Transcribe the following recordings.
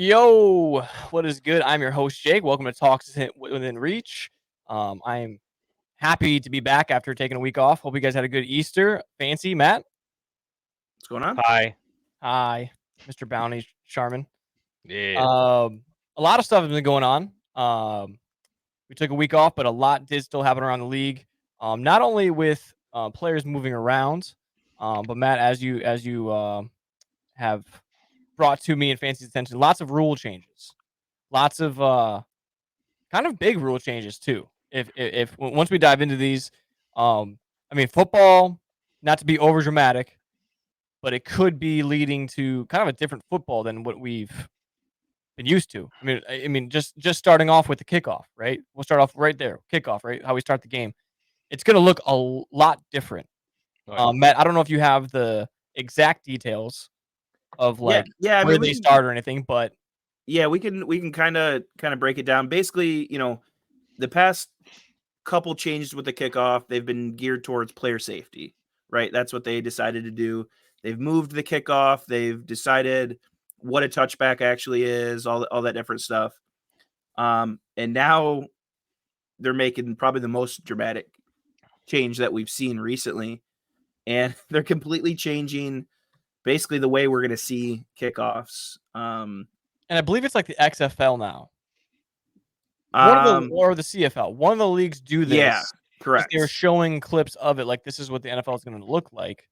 Yo, what is good? I'm your host, Jake. Welcome to Talks Within Reach. I'm happy to be back after taking a week off. Hope you guys had a good Easter. Fancy, Matt? What's going on? Hi. Hi, Mr. Bounty Sharman. Yeah. A lot of stuff has been going on. We took a week off, but a lot did still happen around the league. Not only with players moving around, but Matt, as you have brought to me and Fancy's attention, lots of rule changes. Lots of kind of big rule changes too. If once we dive into these, football, not to be over dramatic, but it could be leading to kind of a different football than what we've been used to. Just starting off with the kickoff, right? We'll start off right there, kickoff, right? How we start the game. It's going to look a lot different. Right. Matt, I don't know if you have the exact details of where they start or anything, but yeah, we can kind of break it down. Basically, the past couple changes with the kickoff, they've been geared towards player safety, right? That's what they decided to do. They've moved the kickoff. They've decided what a touchback actually is, all that different stuff. And now they're making probably the most dramatic change that we've seen recently, and they're completely changing basically the way we're going to see kickoffs. And I believe it's like the XFL now. Or the CFL. One of the leagues do this. Yeah, correct. They're showing clips of it, like this is what the NFL is going to look like.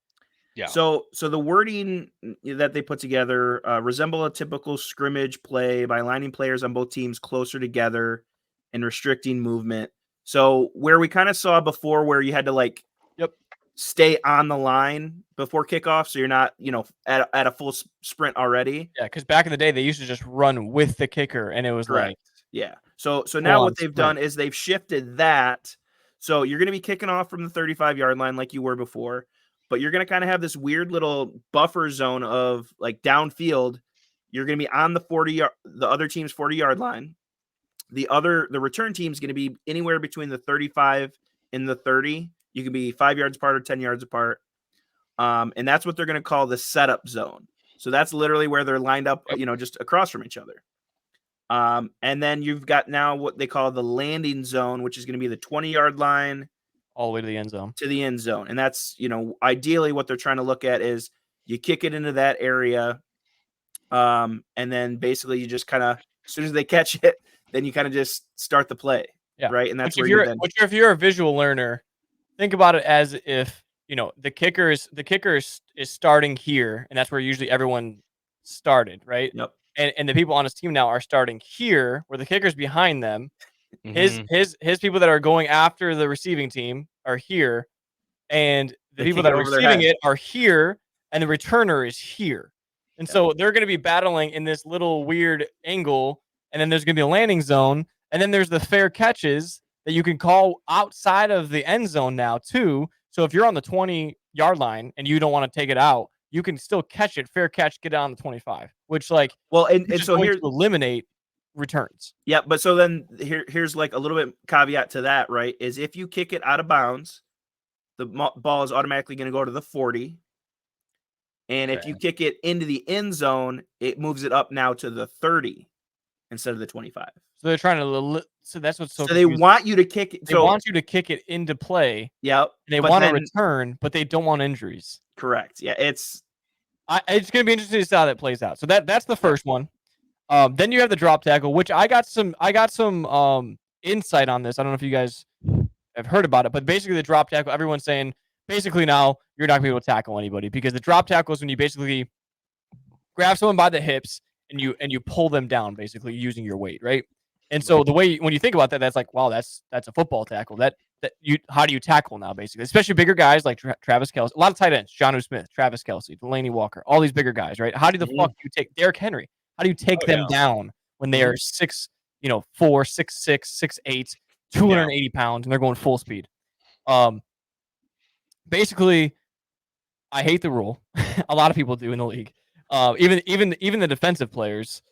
Yeah. So the wording that they put together resemble a typical scrimmage play by aligning players on both teams closer together and restricting movement. So where we kind of saw before, where you had to stay on the line before kickoff, so you're not at a full sprint already. Yeah, because back in the day they used to just run with the kicker, and it was correct. Yeah. So now what they've done is they've shifted that. So you're going to be kicking off from the 35-yard line like you were before, but you're going to kind of have this weird little buffer zone of like downfield. You're going to be on the other team's 40-yard line. The return team is going to be anywhere between the 35 and the 30. You can be 5 yards apart or 10 yards apart. And that's what they're going to call the setup zone. So that's literally where they're lined up, just across from each other. And then you've got now what they call the landing zone, which is going to be the 20-yard line all the way to the end zone. And that's, ideally what they're trying to look at is you kick it into that area. And then basically you just kind of, as soon as they catch it, then you kind of just start the play. Yeah. Right. And that's if you're a visual learner, think about it as if, the kicker is starting here, and that's where usually everyone started, right? Yep. And the people on his team now are starting here, where the kicker's behind them. Mm-hmm. His people that are going after the receiving team are here, and the people that are receiving it are here, and the returner is here. And so they're going to be battling in this little weird angle, and then there's going to be a landing zone, and then there's the fair catches that you can call outside of the end zone now too. So if you're on the 20-yard line and you don't want to take it out, you can still catch it, fair catch, get it on the 25, which so here to eliminate returns. Yeah, but so then here's like a little bit caveat to that, right? Is if you kick it out of bounds, the ball is automatically going to go to the 40. And if you kick it into the end zone, it moves it up now to the 30 instead of the 25. So they're trying to. So that's what's so. So they want you to kick it. They want you to kick it into play. Yeah. They want to return, but they don't want injuries. Correct. Yeah. It's going to be interesting to see how that plays out. So that's the first one. Then you have the drop tackle, which I got some insight on this. I don't know if you guys have heard about it, but basically the drop tackle, everyone's saying basically now you're not going to be able to tackle anybody, because the drop tackle is when you basically grab someone by the hips and you pull them down, basically using your weight, right? And so the way when you think about that, that's like, wow, that's a football tackle. How do you tackle now, basically, especially bigger guys like Travis Kelce, a lot of tight ends, Jonnu Smith, Travis Kelce, Delaney Walker, all these bigger guys, right? How do fuck you take Derrick Henry? How do you take them down when they are 6'4", 6'6", 6'8", 280 pounds, and they're going full speed? Basically, I hate the rule. A lot of people do in the league. Even the defensive players,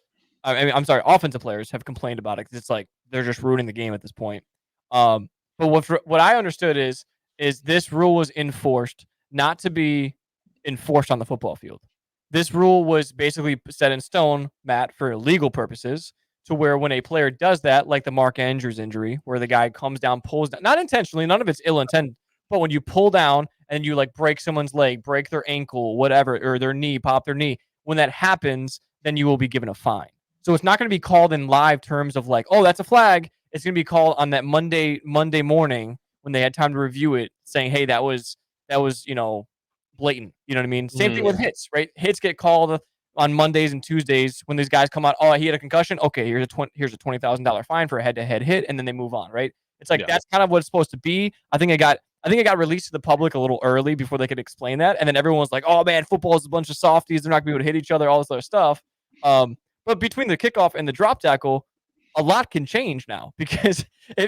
offensive players have complained about it, because it's like they're just ruining the game at this point. But what I understood is this rule was enforced not to be enforced on the football field. this rule was basically set in stone, Matt, for legal purposes, to where when a player does that, like the Mark Andrews injury, where the guy comes down, pulls down, not intentionally, none of it's ill intent, but when you pull down and you like break someone's leg, break their ankle, whatever, or their knee, pop their knee, when that happens, then you will be given a fine. So it's not going to be called in live terms of like, oh, that's a flag. It's going to be called on that Monday morning when they had time to review it, saying, hey, that was blatant. You know what I mean? Same thing with hits, right? Hits get called on Mondays and Tuesdays when these guys come out. Oh, he had a concussion. Okay, here's a $20,000 fine for a head-to-head hit, and then they move on, right? It's like that's kind of what it's supposed to be. I think it got released to the public a little early before they could explain that, and then everyone was like, "Oh man, football is a bunch of softies. They're not gonna be able to hit each other. All this other stuff." But between the kickoff and the drop tackle, a lot can change now because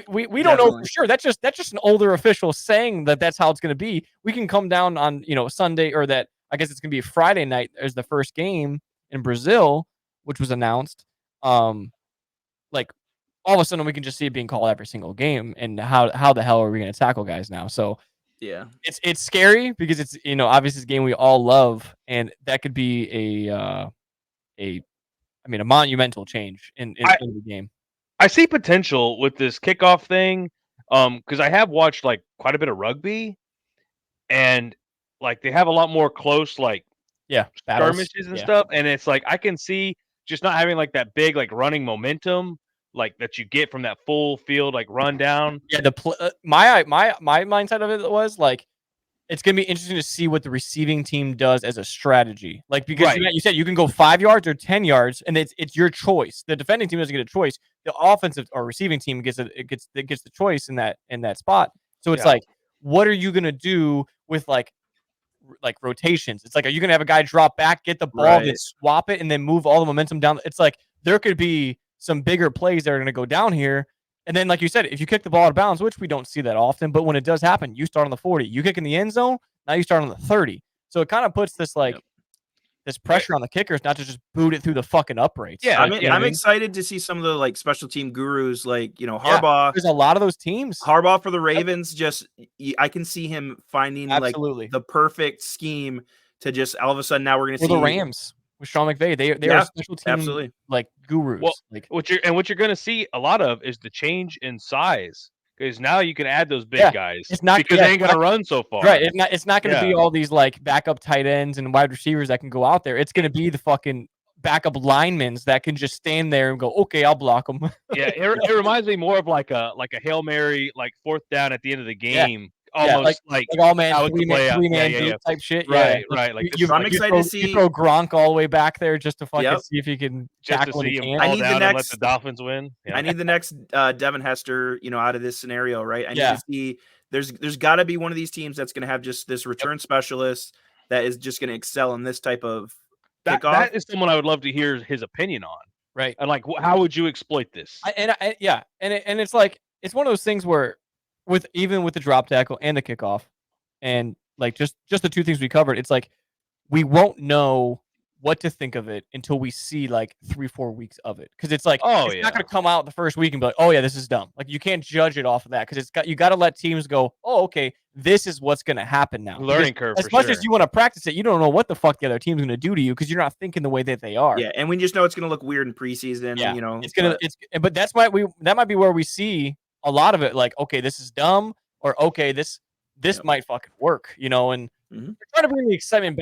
we don't know for sure. That's just an older official saying that that's how it's going to be. We can come down on Sunday, or that I guess it's going to be Friday night as the first game in Brazil, which was announced. Like all of a sudden we can just see it being called every single game, and how the hell are we going to tackle guys now? So yeah, it's scary because it's obviously it's a game we all love, and that could be a monumental change in the game. I see potential with this kickoff thing, because I have watched like quite a bit of rugby, and like they have a lot more close skirmishes and stuff, and it's like I can see just not having like that big like running momentum like that you get from that full field like run down. Yeah, my mindset of it was like, it's going to be interesting to see what the receiving team does as a strategy. Like, because you said you can go 5 yards or 10 yards, and it's your choice. The defending team doesn't get a choice. The offensive or receiving team gets the choice in that spot. So it's like, what are you going to do with like rotations? It's like, are you going to have a guy drop back, get the ball, then swap it, and then move all the momentum down? It's like there could be some bigger plays that are going to go down here. And then, like you said, if you kick the ball out of bounds, which we don't see that often, but when it does happen, you start on the 40. You kick in the end zone, now you start on the 30. So it kind of puts this this pressure on the kickers not to just boot it through the fucking uprights. Yeah, I'm excited to see some of the like special team gurus, like Harbaugh. There's a lot of those teams. Harbaugh for the Ravens, I can see him finding like the perfect scheme to just all of a sudden now we're going to see the Rams. With Sean McVay, they are special team like gurus. Well, what you're going to see a lot of is the change in size, because now you can add those big guys. It's not because they ain't going to run so far. Right. It's not going to be all these like backup tight ends and wide receivers that can go out there. It's going to be the fucking backup linemen that can just stand there and go, okay, I'll block them. Yeah, it reminds me more of like a Hail Mary, like fourth down at the end of the game. Almost like all man, three man type shit. Right. I'm excited to see. You throw Gronk all the way back there just to fucking see if he can tackle him. I need the next. Let the Dolphins win. Yeah. I need the next Devin Hester, out of this scenario, right? I need to see. There's got to be one of these teams that's going to have just this return specialist that is just going to excel in this type of kickoff. That is someone I would love to hear his opinion on. Right. And like, how would you exploit this? And it's like it's one of those things where. Even with the drop tackle and the kickoff, and like just the two things we covered, it's like we won't know what to think of it until we see like 3-4 weeks of it, because it's like it's not going to come out the first week and be like, oh yeah, this is dumb. Like you can't judge it off of that, because you got to let teams go, oh okay, this is what's going to happen now. Learning curve. As much as you want to practice it, you don't know what the fuck the other team's going to do to you because you're not thinking the way that they are. Yeah, and we just know it's going to look weird in preseason. Yeah, but that's why that might be where we see a lot of it, like, okay, this is dumb, or okay, this might fucking work, and they're trying to bring the excitement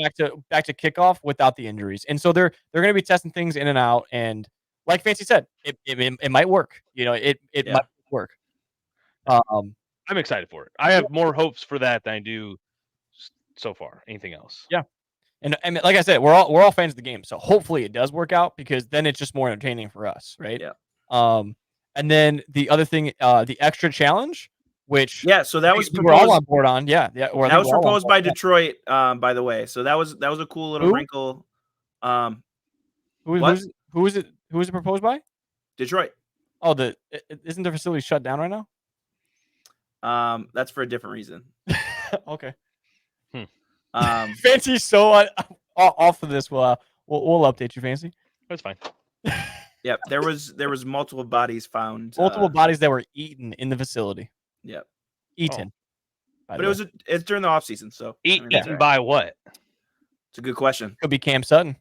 back to kickoff without the injuries, and so they're going to be testing things in and out, and like Fancy said, it might work, it might work. I'm excited for it. I have more hopes for that than I do so far. Anything else? Yeah, and like I said, we're all fans of the game, so hopefully it does work out, because then it's just more entertaining for us, right? Yeah. And then the other thing, the extra challenge, which so that was we're all on board on. Yeah. That was proposed by Detroit, by the way. So that was a cool little wrinkle. Who is it proposed by? Detroit. Oh, isn't the facility shut down right now? That's for a different reason. Okay. Fancy's so off of this. We'll update you, Fancy. That's fine. Yeah, there was multiple bodies found. Multiple bodies that were eaten in the facility. Yep. Eaten. But it's during the off season, so eaten by what? It's a good question. Could be Cam Sutton.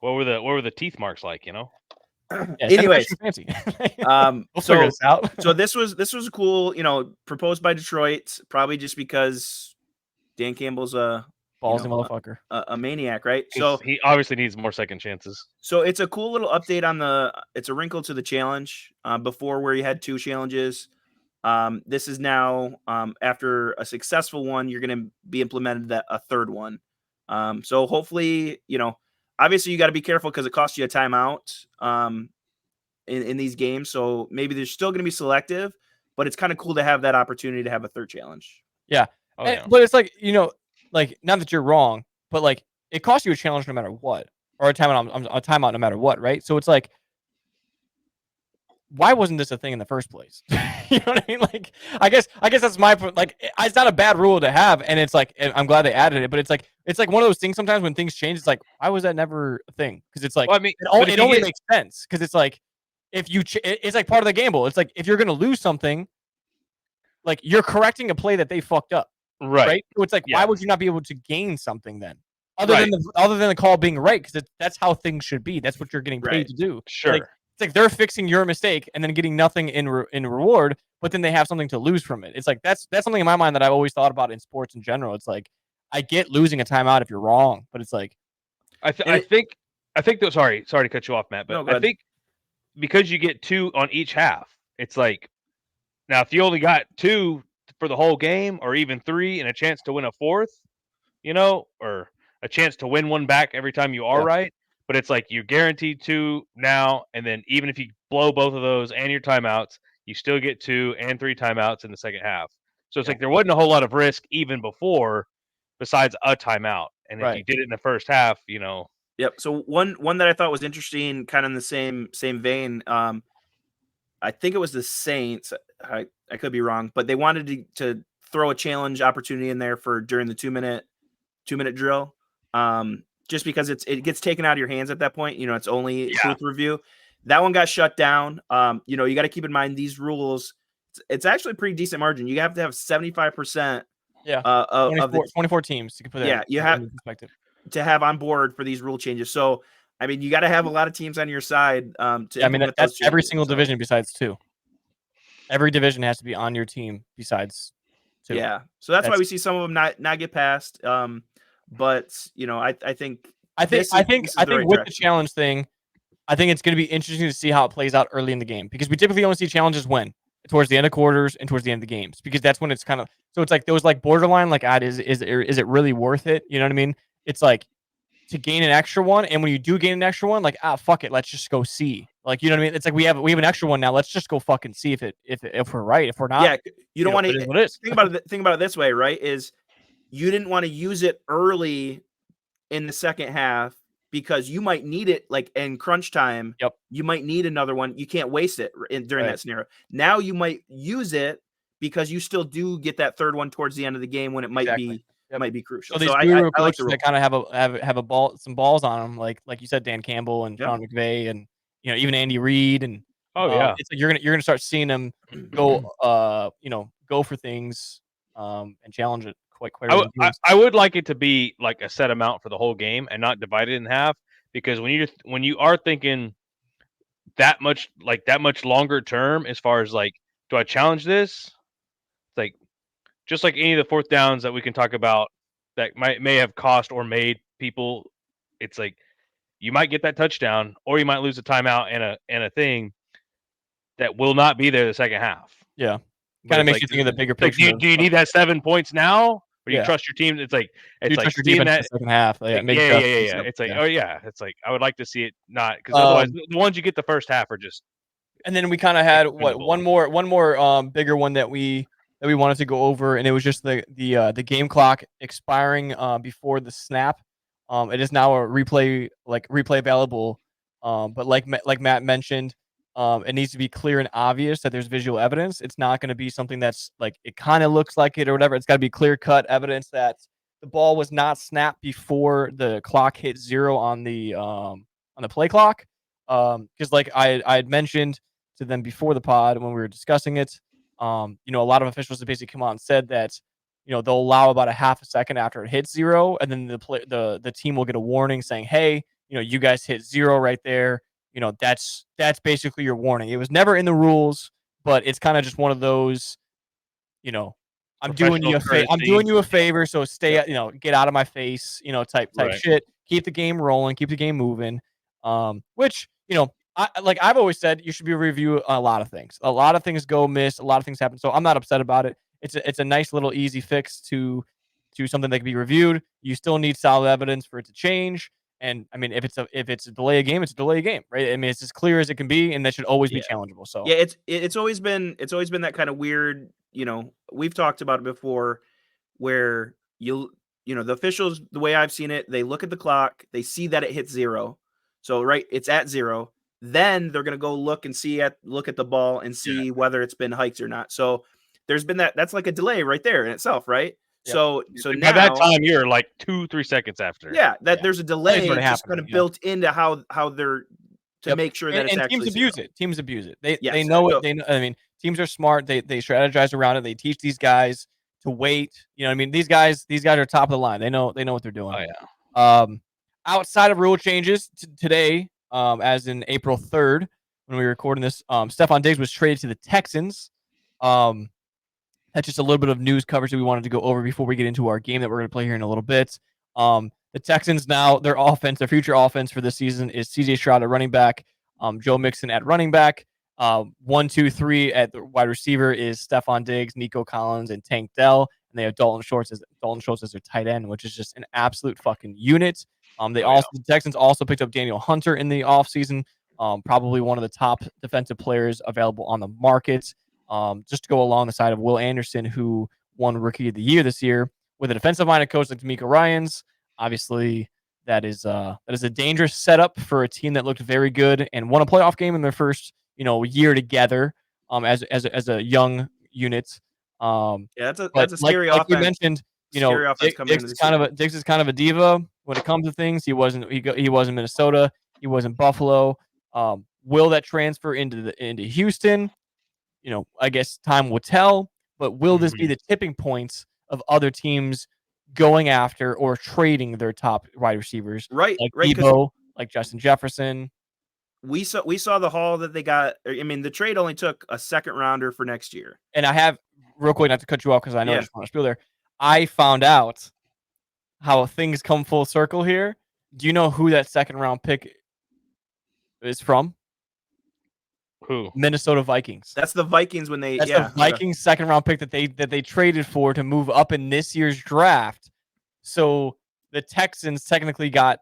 What were the teeth marks like? You know. Yeah, Anyways, fancy. we'll figure this out. So this was a cool, proposed by Detroit, probably just because Dan Campbell's a ballsy motherfucker, a maniac, right? So he obviously needs more second chances. So it's a cool little update on it's a wrinkle to the challenge. Before, where you had 2 challenges, this is now after a successful one, you're going to be implemented a third one. So hopefully, obviously you got to be careful because it costs you a timeout in these games. So maybe they're still going to be selective, but it's kind of cool to have that opportunity to have a third challenge. Yeah. But it's like, like, not that you're wrong, but like it costs you a challenge no matter what, or a timeout no matter what, right? So it's like, why wasn't this a thing in the first place? You know what I mean? Like, I guess that's my point. Like, it's not a bad rule to have, and it's like, I'm glad they added it, but it's like one of those things. Sometimes when things change, it's like, why was that never a thing? Because it's like, well, I mean, it only makes sense because it's like, if you, it's like part of the gamble. It's like if you're gonna lose something, like you're correcting a play that they fucked up, right? So it's like, why would you not be able to gain something then? Other than the call being right, because that's how things should be. That's what you're getting paid to do. Sure. Like, it's like they're fixing your mistake and then getting nothing in reward, but then they have something to lose from it. It's like that's something in my mind that I've always thought about in sports in general. It's like, I get losing a timeout if you're wrong, but it's like, I think though. Sorry to cut you off, Matt, but I think because you get 2 on each half, it's like, now if you only got 2 for the whole game, or even 3 and a chance to win a 4th, or a chance to win one back every time you are right. But it's like you're guaranteed 2 now, and then even if you blow both of those and your timeouts, you still get 2 and 3 timeouts in the second half. So it's like there wasn't a whole lot of risk even before, besides a timeout. And if you did it in the first half, Yep. So one that I thought was interesting, kind of in the same vein. I think it was the Saints. I could be wrong, but they wanted to throw a challenge opportunity in there for during the 2-minute drill. Just because it gets taken out of your hands at that point. It's only truth review. That one got shut down. You got to keep in mind these rules. It's actually a pretty decent margin. You have to have 75%. Of the 24 teams. You can put that. You have to have on board for these rule changes. So, I mean, you got to have a lot of teams on your side. That's every single division besides 2. Every division has to be on your team besides 2. Yeah. So that's why we see some of them not get passed. But I think with the challenge thing, I think it's going to be interesting to see how it plays out early in the game, because we typically only see challenges when towards the end of quarters and towards the end of the games, because that's when it's kind of, so it's like those like borderline, like, is it really worth it? You know what I mean? It's like to gain an extra one, and when you do gain an extra one, like, fuck it, let's just go see. Like, you know what I mean? It's like we have an extra one now. Let's just go fucking see if we're right. If we're not, you don't want to think about it this way, right? Is you didn't want to use it early in the second half because you might need it, like in crunch time. Yep. You might need another one. You can't waste it during that scenario. Now you might use it because you still do get that third one towards the end of the game when it might be crucial. So these guru coaches that kind of have some balls on them, like you said, Dan Campbell and Sean McVay, and even Andy Reid, and it's like you're gonna start seeing them go go for things and challenge it quite. I would like it to be like a set amount for the whole game and not divided in half, because when you are thinking that much longer term, as far as like, do I challenge this? It's like, just like any of the fourth downs that we can talk about that may have cost or made people, it's like you might get that touchdown, or you might lose a timeout and a thing that will not be there the second half. Yeah, kind of makes you think of the bigger picture. Do you need that 7 points now? Or you trust your team? It's like trust your defense in the second half. It's like, it's like I would like to see it not, because otherwise the ones you get the first half are just. And then we kind of had one more bigger one that we wanted to go over, and it was just the game clock expiring before the snap. It is now a replay available, but like Matt mentioned, it needs to be clear and obvious that there's visual evidence. It's not going to be something that's like it kind of looks like it or whatever. It's got to be clear cut evidence that the ball was not snapped before the clock hit 0 on the play clock. Because like I had mentioned to them before the pod when we were discussing it, a lot of officials have basically come out and said that they'll allow about a half a second after it hits 0, and then the team will get a warning saying, hey, you guys hit 0 right there. That's basically your warning. It was never in the rules, but it's kind of just one of those, I'm doing you a favor, so stay, get out of my face, type shit. Keep the game rolling, keep the game moving. Which, I've always said, you should be review a lot of things. A lot of things go miss, a lot of things happen. So I'm not upset about it. It's a nice little easy fix to something that can be reviewed. You still need solid evidence for it to change. And I mean, if it's a delay a game, it's a delay a game, right? I mean, it's as clear as it can be, and that should always be challengeable. So yeah, it's always been that kind of weird. We've talked about it before, where the officials, the way I've seen it, they look at the clock, they see that it hits 0, so it's at 0. Then they're gonna go look at the ball and see whether it's been hiked or not. So there's been that's like a delay right there in itself, right? Yep. So now, by that time you're like 2-3 seconds after. Yeah, there's a delay just kind of built into how they're to make sure that it's actually teams abuse it. Teams abuse it. They know it. I mean, teams are smart. They strategize around it. They teach these guys to wait. I mean, these guys are top of the line. They know what they're doing. Oh yeah. Outside of rule changes today, as in April 3rd, when we were recording this, Stefon Diggs was traded to the Texans. That's just a little bit of news coverage that we wanted to go over before we get into our game that we're going to play here in a little bit. The Texans now, their future offense for this season is C.J. Stroud at running back, Joe Mixon at running back. 1, 2, 3 at the wide receiver is Stefon Diggs, Nico Collins, and Tank Dell. And they have Dalton Schultz as their tight end, which is just an absolute fucking unit. The Texans also picked up Daniel Hunter in the offseason, probably one of the top defensive players available on the market. Just to go along the side of Will Anderson, who won Rookie of the Year this year, with a defensive-minded coach like DeMeco Ryans. Obviously, that is a dangerous setup for a team that looked very good and won a playoff game in their first year together. As a young unit. That's a scary offense. Like you mentioned, Diggs is kind of a diva when it comes to things. He wasn't Minnesota. He wasn't Buffalo. Will that transfer into Houston? I guess time will tell, but will this be the tipping points of other teams going after or trading their top wide receivers? Right. Debo, like Justin Jefferson. We saw the haul that they got. I mean, the trade only took a second rounder for next year. And I have, real quick, not to cut you off because I know I just want to spiel there. I found out how things come full circle here. Do you know who that second round pick is from? Who? Minnesota Vikings. That's the Vikings when they. That's the Vikings second round pick that they traded for to move up in this year's draft. So the Texans technically got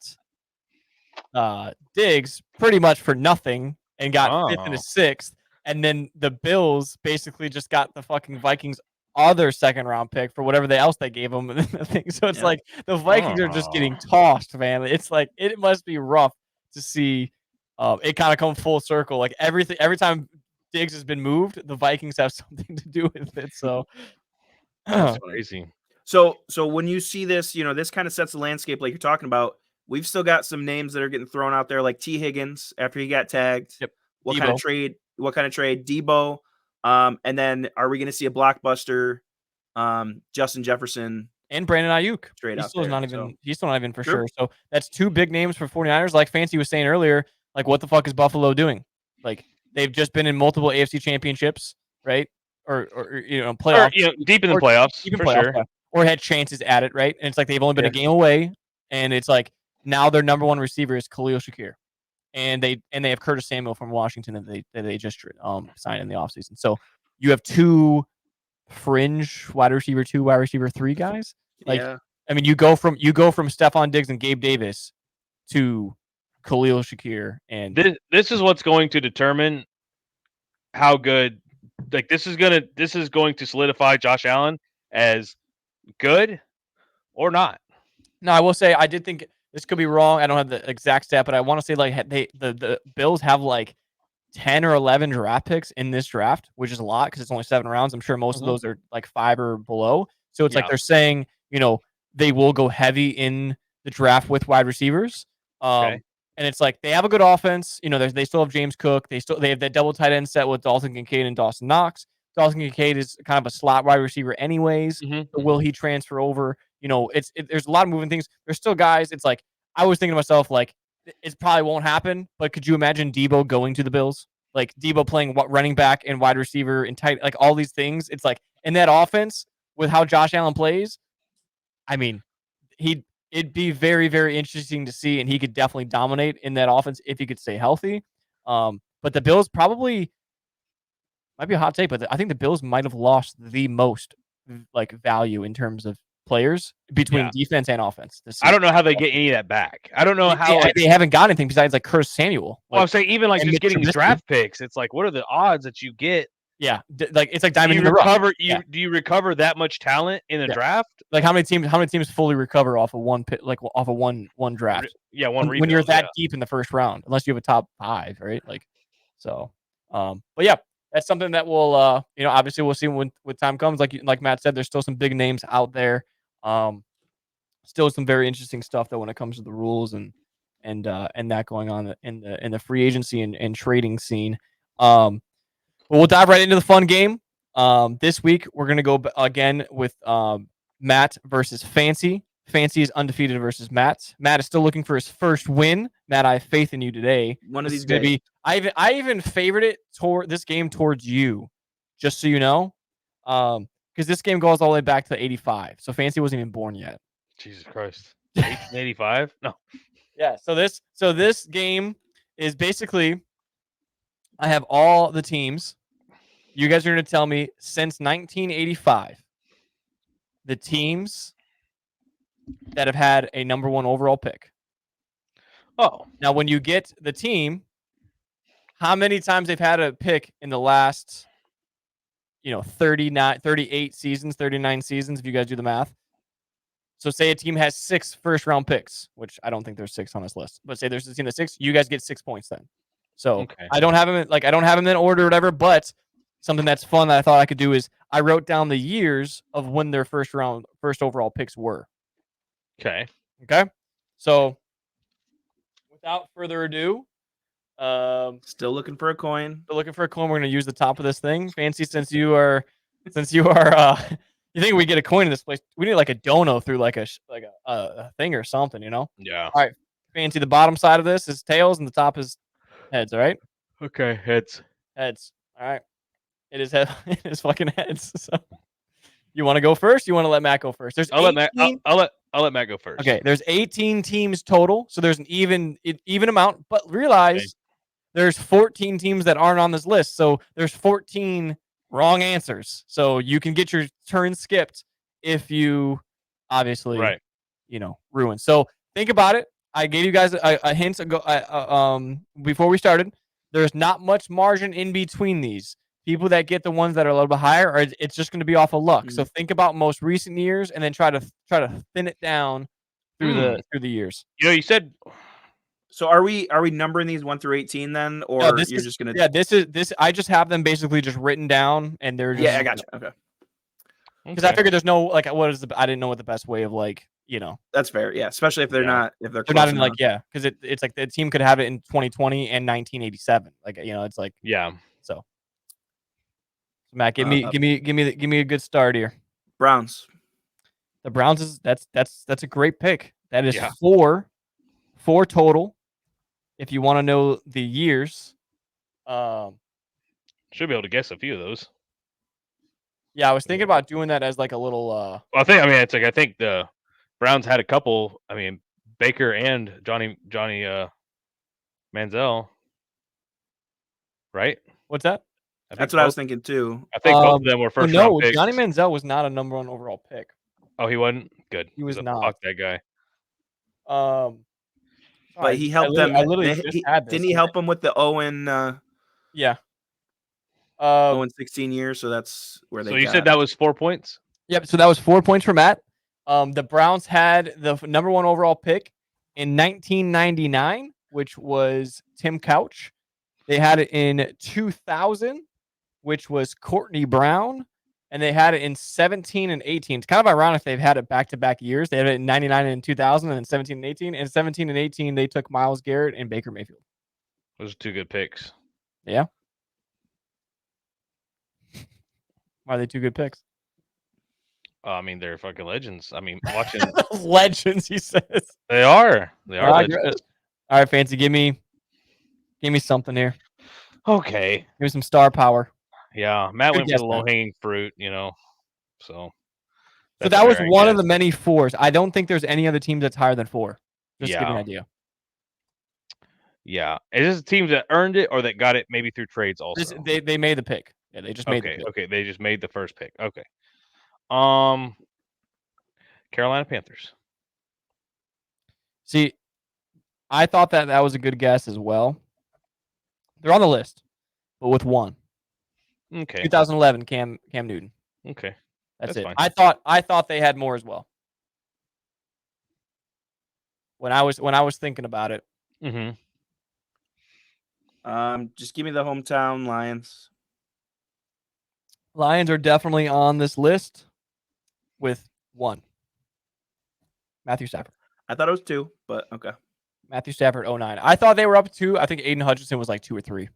Diggs pretty much for nothing and got fifth and a sixth, and then the Bills basically just got the fucking Vikings other second round pick for whatever else they gave them. So it's like the Vikings are just getting tossed, man. It's like it must be rough to see. It kind of come full circle. Like every time Diggs has been moved, the Vikings have something to do with it. So that's crazy. So when you see this, this kind of sets the landscape like you're talking about. We've still got some names that are getting thrown out there, like T. Higgins after he got tagged. Yep. What kind of trade? Debo. And then are we going to see a blockbuster? Justin Jefferson and Brandon Ayuk. He's still not even for sure. So that's two big names for 49ers. Like Fancy was saying earlier, like what the fuck is Buffalo doing? Like they've just been in multiple AFC championships, right? Or playoffs. Or, deep in the playoffs, for sure. Or had chances at it, right? And it's like they've only been a game away, and it's like now their number one receiver is Khalil Shakir. And they have Curtis Samuel from Washington that they just signed in the offseason. So you have two fringe wide receiver 2, wide receiver 3 guys. Like I mean, you go from Stefon Diggs and Gabe Davis to Khalil Shakir, and this is what's going to determine how good. Like this is going to solidify Josh Allen as good or not. No, I will say I did think this could be wrong. I don't have the exact stat, but I want to say like the Bills have like 10 or 11 draft picks in this draft, which is a lot because it's only 7 rounds. I'm sure most of those are like 5 or below. So it's like they're saying, they will go heavy in the draft with wide receivers. And it's like they have a good offense. They still have James Cook. They have that double tight end set with Dalton Kincaid and Dawson Knox. Dalton Kincaid is kind of a slot wide receiver anyways. Mm-hmm. So will he transfer over? There's a lot of moving things. There's still guys. It's like I was thinking to myself, like, it probably won't happen, but could you imagine Debo going to the Bills? Like Debo playing running back and wide receiver and tight, like all these things. It's like in that offense with how Josh Allen plays, I mean, it'd be very, very interesting to see, and he could definitely dominate in that offense if he could stay healthy. But the Bills probably might be a hot take, but I think the Bills might have lost the most like value in terms of players between defense and offense. I don't know how they get any of that back. I don't know how they haven't got anything besides like Curtis Samuel. Well, I'm saying even like just getting draft picks. It's like, what are the odds that you get? Yeah, like it's like diamond in the rough. Do you recover that much talent in a draft? Like how many teams fully recover off of one pit, like off of one draft? Yeah, when you're that deep in the first round, unless you have a top 5, right? Like, so, but yeah, that's something that we'll, obviously we'll see when time comes. Like Matt said, there's still some big names out there. Still some very interesting stuff though when it comes to the rules and that going on in the free agency and trading scene. But we'll dive right into the fun game. This week we're gonna go again with Matt versus Fancy. Fancy is undefeated versus Matt. Matt is still looking for his first win. Matt, I have faith in you today. One of these days. I even favored it toward this game towards you, just so you know, because this game goes all the way back to 85. So Fancy wasn't even born yet. Jesus Christ, 1885? No. Yeah. So this game is basically I have all the teams. You guys are going to tell me since 1985, the teams that have had a number 1 overall pick. Oh. Now, when you get the team, how many times they've had a pick in the last, 38 seasons, 39 seasons, if you guys do the math. So say a team has 6 first-round picks, which I don't think there's 6 on this list. But say there's a team that's 6, you guys get 6 points then. So I don't have them in order or whatever, but something that's fun that I thought I could do is I wrote down the years of when their first overall picks were. Okay. So without further ado, still looking for a coin. We're going to use the top of this thing. Fancy, since you are you think we get a coin in this place? We need like a dono through like a thing or something, Yeah. All right. Fancy, the bottom side of this is tails and the top is heads, all right? Okay, heads. Heads. All right. It is it is fucking heads. So you want to go first? You want to let Matt go first? I'll let Matt go first. Okay, there's 18 teams total, so there's an even amount, but realize there's 14 teams that aren't on this list. So there's 14 wrong answers. So you can get your turn skipped if you obviously ruin. So think about it. I gave you guys a hint before we started. There's not much margin in between these. People that get the ones that are a little bit higher, it's just going to be off of luck. So think about most recent years, and then try to thin it down through the years. You said. So are we numbering these 1 through 18 then, or you're just gonna? Yeah, this is. I just have them basically just written down, and they're just, I got you. Okay. Because I figured there's no I didn't know what the best way of That's fair. Yeah, especially if they're not they're not in because it's like the team could have it in 2020 and 1987. It's like So Matt, give me a good start here. Browns. The Browns is that's a great pick. That is 4 total. If you want to know the years, should be able to guess a few of those. Yeah, I was thinking about doing that as like a little. I think the Browns had a couple. I mean, Baker and Johnny Manziel, right? What's that? That's what I was thinking too. I think both of them were first round picks. Johnny Manziel was not a number 1 overall pick. Oh, he wasn't? Good. He was not. Fuck that guy. But he helped them. Didn't he help them with the Owen? Yeah. 16 years, so that's where they. So you said that was 4 points? Yep. So that was 4 points for Matt. The Browns had the number 1 overall pick in 1999, which was Tim Couch. They had it in 2000, which was Courtney Brown, and they had it in 17 and 18. It's kind of ironic they've had it back-to-back years. They had it in 99 and 2000, and then 17 and 18. And 17 and 18, they took Myles Garrett and Baker Mayfield. Those are 2 good picks. Yeah. Why are they two good picks? I mean, they're fucking legends. I mean, watching legends, he says. They are legends. All right, Fancy, give me something here. Okay. Give me some star power. Yeah, Matt went for the low-hanging fruit, so that was one of the many 4s. I don't think there's any other team that's higher than 4. Just to give you an idea. Yeah. Is this teams that earned it or that got it maybe through trades also? They made the pick. Yeah, they just made the pick. Okay, they just made the first pick. Okay. Carolina Panthers. See, I thought that was a good guess as well. They're on the list, but with 1. Okay. 2011 Cam Newton. Okay. That's it. Fine. I thought they had more as well. When I was thinking about it. Mm-hmm. Just give me the hometown Lions. Lions are definitely on this list with 1. Matthew Stafford. I thought it was 2, but okay. Matthew Stafford, 09. I thought they were up 2. I think Aiden Hutchinson was like 2 or 3.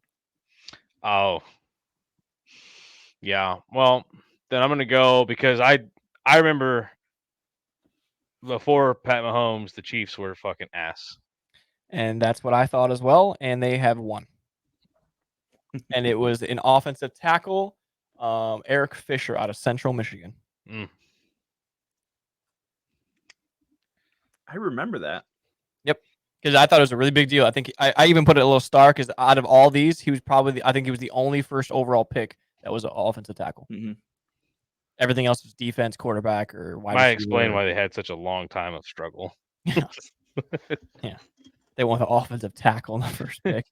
Oh. Yeah. Well, then I'm gonna go because I remember before Pat Mahomes, the Chiefs were fucking ass. And that's what I thought as well. And they have 1. And it was an offensive tackle, Eric Fisher out of Central Michigan. I remember that. Yep. Because I thought it was a really big deal. I think I even put it a little star because out of all these, he was probably I think he was the only first overall pick that was an offensive tackle. Mm-hmm. Everything else was defense, quarterback, or wide receiver. Might explain why they had such a long time of struggle. Yeah. Yeah. They want the offensive tackle in the first pick.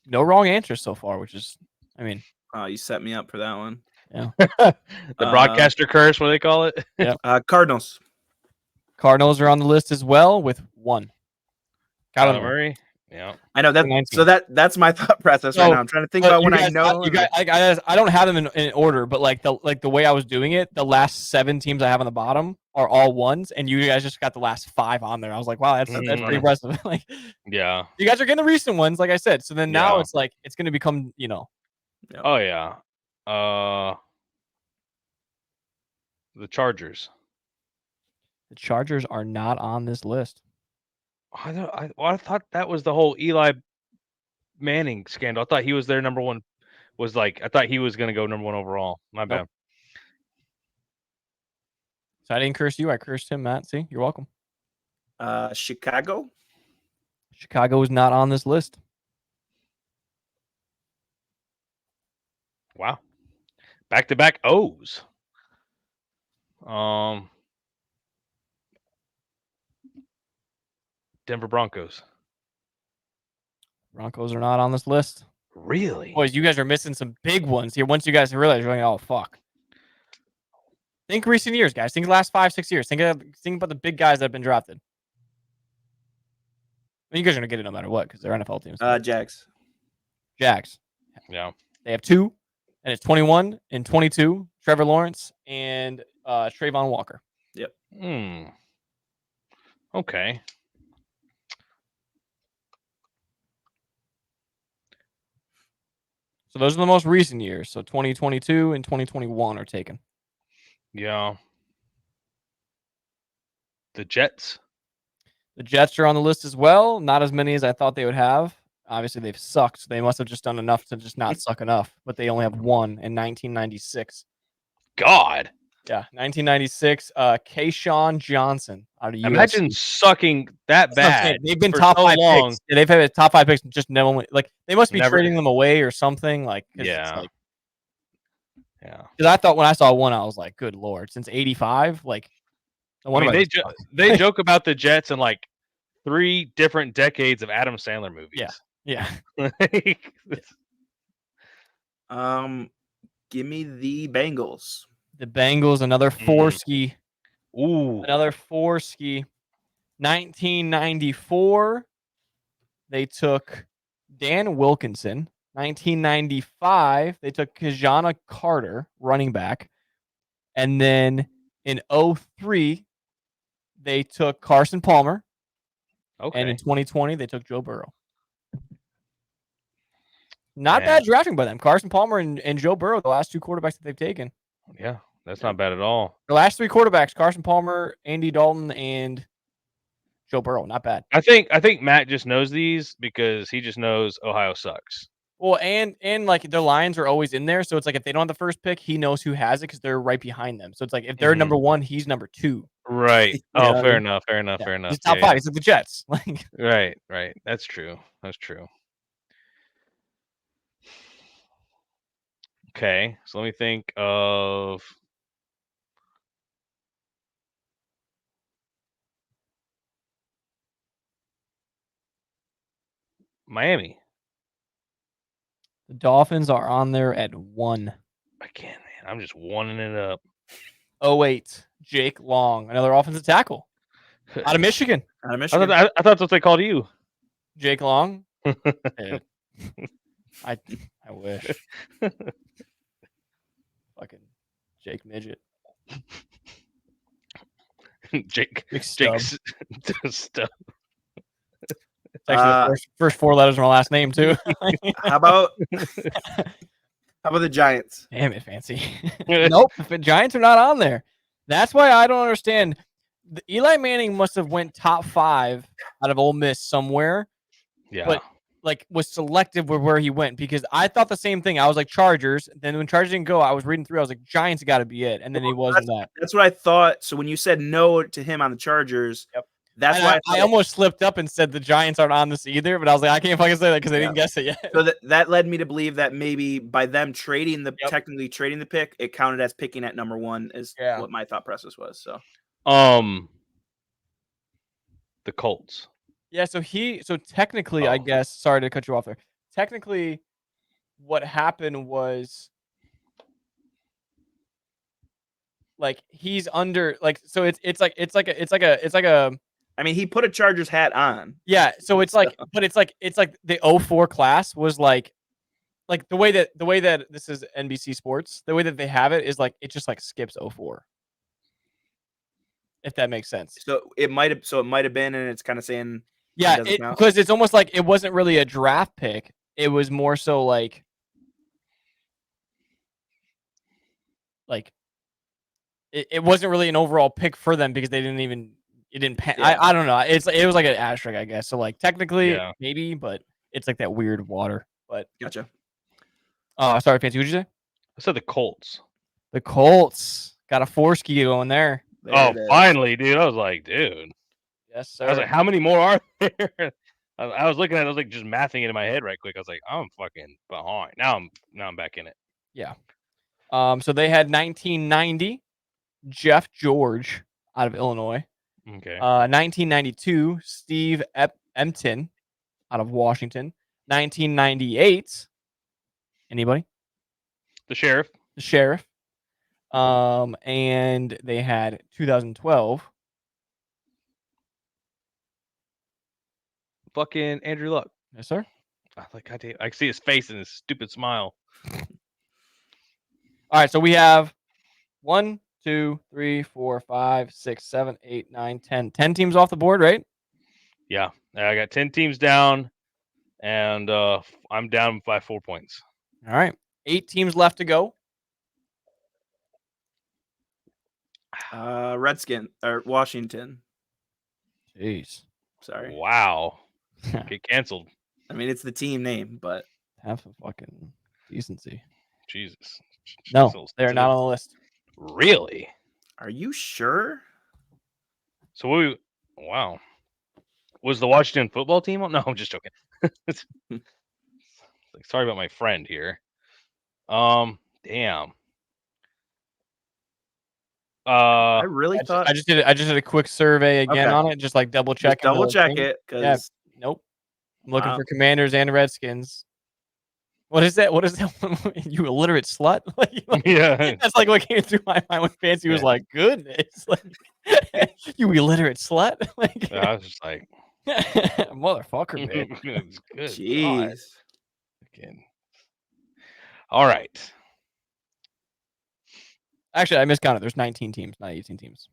No wrong answers so far, which is, I mean. Oh, you set me up for that one. Yeah. The broadcaster curse, what do they call it? Yeah. Cardinals. Cardinals are on the list as well with 1. Kyler Murray. Yeah. I know that. So that's my thought process right now. I'm trying to think about when I know. I don't have them in order, but like the way I was doing it, the last 7 teams I have on the bottom are all 1s, and you guys just got the last 5 on there. I was like, wow, that's pretty impressive. Like, yeah, you guys are getting the recent ones, like I said. So then now it's like it's going to become, Oh yeah. The Chargers. The Chargers are not on this list. I thought that was the whole Eli Manning scandal. I thought he was their number 1. I thought he was going to go number 1 overall. My bad. So I didn't curse you. I cursed him, Matt. See, you're welcome. Chicago. Chicago is not on this list. Wow. Back-to-back O's. Denver Broncos. Broncos are not on this list. Really? Boys, you guys are missing some big ones here. Once you guys realize, you're like, oh, fuck. Think recent years, guys. Think the last 5-6 years. Think about the big guys that have been drafted. I mean, you guys are going to get it no matter what because they're NFL teams. Jags. Yeah. They have 2, and it's 21 and 22. Trevor Lawrence and Trayvon Walker. Yep. Okay. So those are the most recent years. So 2022 and 2021 are taken. Yeah. The Jets. The Jets are on the list as well. Not as many as I thought they would have. Obviously, they've sucked. So they must have just done enough to just not suck enough. But they only have 1 in 1996. God. Yeah, 1996. Keyshawn Johnson out of USC. Imagine sucking that bad. They've been top 5 picks. Yeah, they've had top 5 picks. Just no one they must be trading them away or something. Yeah. Because I thought when I saw 1, I was like, good lord, since 85, they joke about the Jets in 3 different decades of Adam Sandler movies. Yeah. Give me the Bengals. The Bengals, another 4-ski. Ooh. Another 4-ski. 1994, they took Dan Wilkinson. 1995, they took Kajana Carter, running back. And then in 2003, they took Carson Palmer. Okay. And in 2020, they took Joe Burrow. Not bad drafting by them. Carson Palmer and Joe Burrow, the last 2 quarterbacks that they've taken. Yeah, that's not bad at all. The last 3 quarterbacks: Carson Palmer, Andy Dalton, and Joe Burrow. Not bad. I think Matt just knows these because he just knows Ohio sucks. Well, and like their Lions are always in there, so it's like if they don't have the first pick, he knows who has it because they're right behind them. So it's like if they're number 1, he's number 2. Right. Oh, fair enough. He's top 5. He's like the Jets. Like right. That's true. Okay, so let me think of Miami. The Dolphins are on there at 1. Again, man, I'm just wanting it up. 08, Jake Long, another offensive tackle out of Michigan. Out of Michigan. I thought that's what they called you. Jake Long. I wish. Fucking Jake Midget. Jake Stub. Stub. It's actually the first 4 letters of my last name too. How about the Giants? Damn it, Fancy. Nope, the Giants are not on there. That's why I don't understand. Eli Manning must have went top 5 out of Ole Miss somewhere. Yeah. But like was selective with where he went because I thought the same thing. I was like Chargers. Then when Chargers didn't go, I was reading through. I was like Giants got to be it, and then he wasn't that. That's what I thought. So when you said no to him on the Chargers, that's why I almost slipped up and said the Giants aren't on this either. But I was like, I can't fucking say that because they didn't guess it yet. So that led me to believe that maybe by them technically trading the pick, it counted as picking at number 1 is what my thought process was. So, the Colts. Yeah, so technically, I guess, sorry to cut you off there. Technically, what happened was like he's under like so it's like a I mean, he put a Chargers hat on. Yeah, so it's like but it's like the 04 class was like the way that this is NBC Sports, the way that they have it is like it just like skips 04. If that makes sense. So it might have been, and it's kind of saying because it's almost like it wasn't really a draft pick. It was more so like it wasn't really an overall pick for them because they didn't even I don't know. It was like an asterisk, I guess. So like technically maybe, but it's like that weird water. But gotcha. Oh, sorry, Fancy. What'd you say? I said the Colts. The Colts got a 4-ski going there. Finally, dude. I was like, dude. Yes, sir. I was like, how many more are there? I was looking at it, I was like just mathing it in my head right quick. I was like, I'm fucking behind. Now I'm back in it. Yeah. So they had 1990, Jeff George out of Illinois. Okay. 1992, Steve Empton out of Washington. 1998, anybody? The Sheriff. The Sheriff. And they had 2012. Fucking Andrew Luck. Yes, sir. I see his face and his stupid smile. All right, so we have 1, 2, 3, 4, 5, 6, 7, 8, 9, 10. 10 teams off the board, right? Yeah. I got 10 teams down, and I'm down by 4 points. All right. 8 teams left to go. Redskin or Washington. Jeez. Sorry. Wow. Get canceled. I mean, it's the team name, but have some fucking decency. Jesus. No, they're not on the list. Really? Are you sure? So wow. Was the Washington football team on? No, I'm just joking. Sorry about my friend here. Damn. I really thought I just did a quick survey again on it, just like double check. Double check it, because nope. I'm looking for Commanders and Redskins. What is that? What is that? You illiterate slut? Yeah, that's like what came through my mind when Fancy was like, "Goodness, like, you illiterate slut." I was just like, motherfucker, man. Good. Jeez. Again. All right. Actually, I miscounted. There's 19 teams, not 18 teams.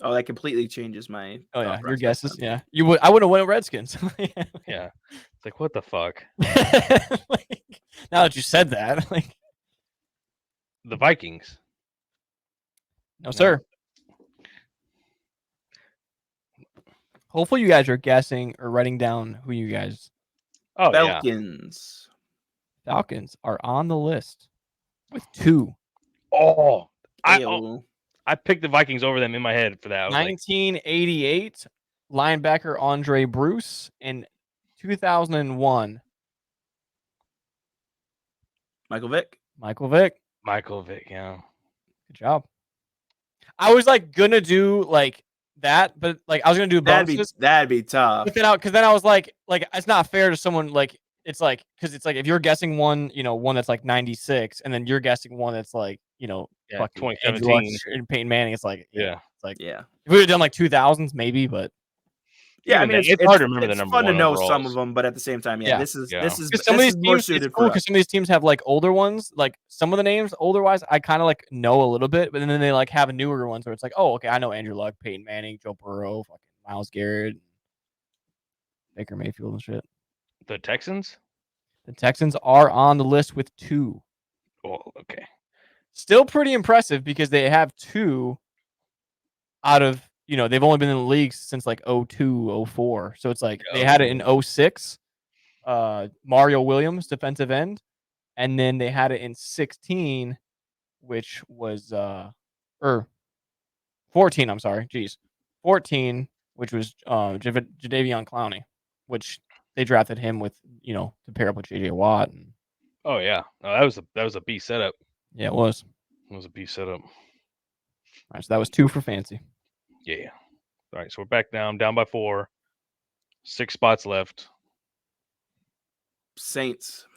Oh, that completely changes my. Oh yeah, your guesses. Yeah, you would. I wouldn't have went Redskins. Yeah, it's like what the fuck. Like, now that you said that, like the Vikings. No, sir. Hopefully, you guys are guessing or writing down who you guys. Oh, Falcons. Yeah. Falcons are on the list with 2. Oh, I picked the Vikings over them in my head for that. 1988 linebacker Andre Bruce and 2001 Michael Vick. Michael Vick. Yeah. Good job. I was like gonna do like that, but like I was gonna do bonuses. That'd be tough. But then I was like it's not fair to someone like it's like because it's like if you're guessing one, one that's like 96, and then you're guessing one that's like 2017 and Peyton Manning. It's like yeah, it's like yeah. If we would have done like 2000s, maybe, but yeah, I mean it's hard to remember the number. It's fun to know some of them, but at the same time, this is some of these more teams, suited it's cool for because some of these teams have like older ones, like some of the names older wise, I kind of like know a little bit, but then they like have newer ones where it's like, oh, okay, I know Andrew Luck, Peyton Manning, Joe Burrow, fucking Myles Garrett, Baker Mayfield and shit. The Texans? The Texans are on the list with 2. Oh, okay. Still pretty impressive because they have 2 out of, they've only been in the league since like 02, 04. So it's like they had it in 06. Mario Williams, defensive end. And then they had it in 16, which was 14, I'm sorry. 14, which was Jadeveon Clowney, which they drafted him with, to pair up with JJ Watt. And... Oh yeah. No, that was a B setup. Yeah, it was. It was a B setup. All right, so that was 2 for Fancy. Yeah. All right, so we're back down by 4. 6 spots left. Saints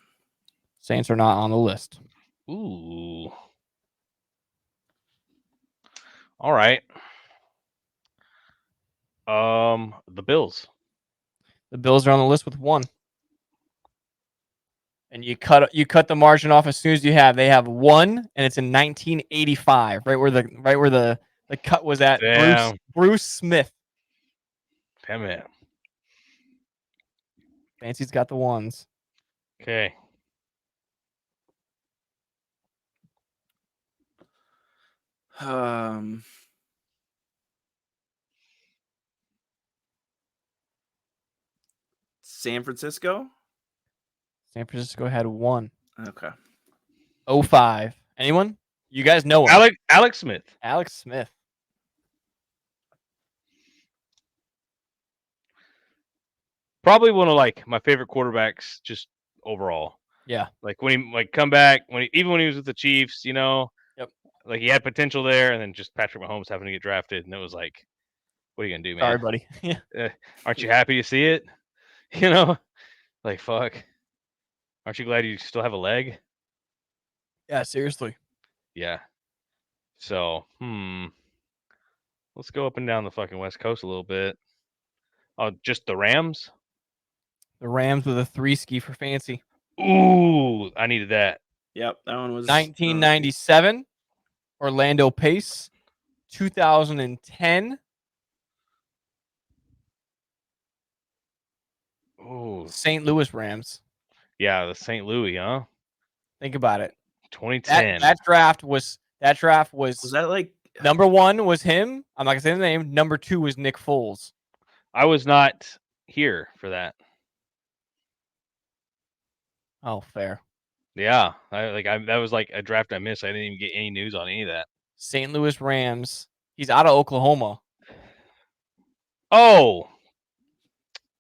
are not on the list. Ooh. All right. The Bills. The Bills are on the list with 1. And you cut the margin off as soon as they have 1, and it's in 1985, right where the cut was at. Bruce Smith. Damn it. Fancy's got the 1s. Okay. San Francisco. San Francisco had 1. Okay. 05. Anyone? You guys know him. Alex Smith. Alex Smith. Probably one of like my favorite quarterbacks just overall. Yeah. Like when he come back, even when he was with the Chiefs, Yep. Like he had potential there, and then just Patrick Mahomes having to get drafted, and it was like, what are you gonna do, man? Sorry, buddy. Yeah. Aren't you happy to see it? Like fuck. Aren't you glad you still have a leg? Yeah, seriously. Yeah. So, let's go up and down the fucking West Coast a little bit. Oh, just the Rams? The Rams with a 3 ski for Fancy. Ooh, I needed that. Yep, that one was 1997. Orlando Pace. 2010. Ooh. St. Louis Rams. Yeah, the St. Louis, huh? Think about it. 2010. That draft was. Was that like number 1 was him? I'm not gonna say the name. Number 2 was Nick Foles. I was not here for that. Oh, fair. Yeah, that was like a draft I missed. I didn't even get any news on any of that. St. Louis Rams. He's out of Oklahoma. Oh.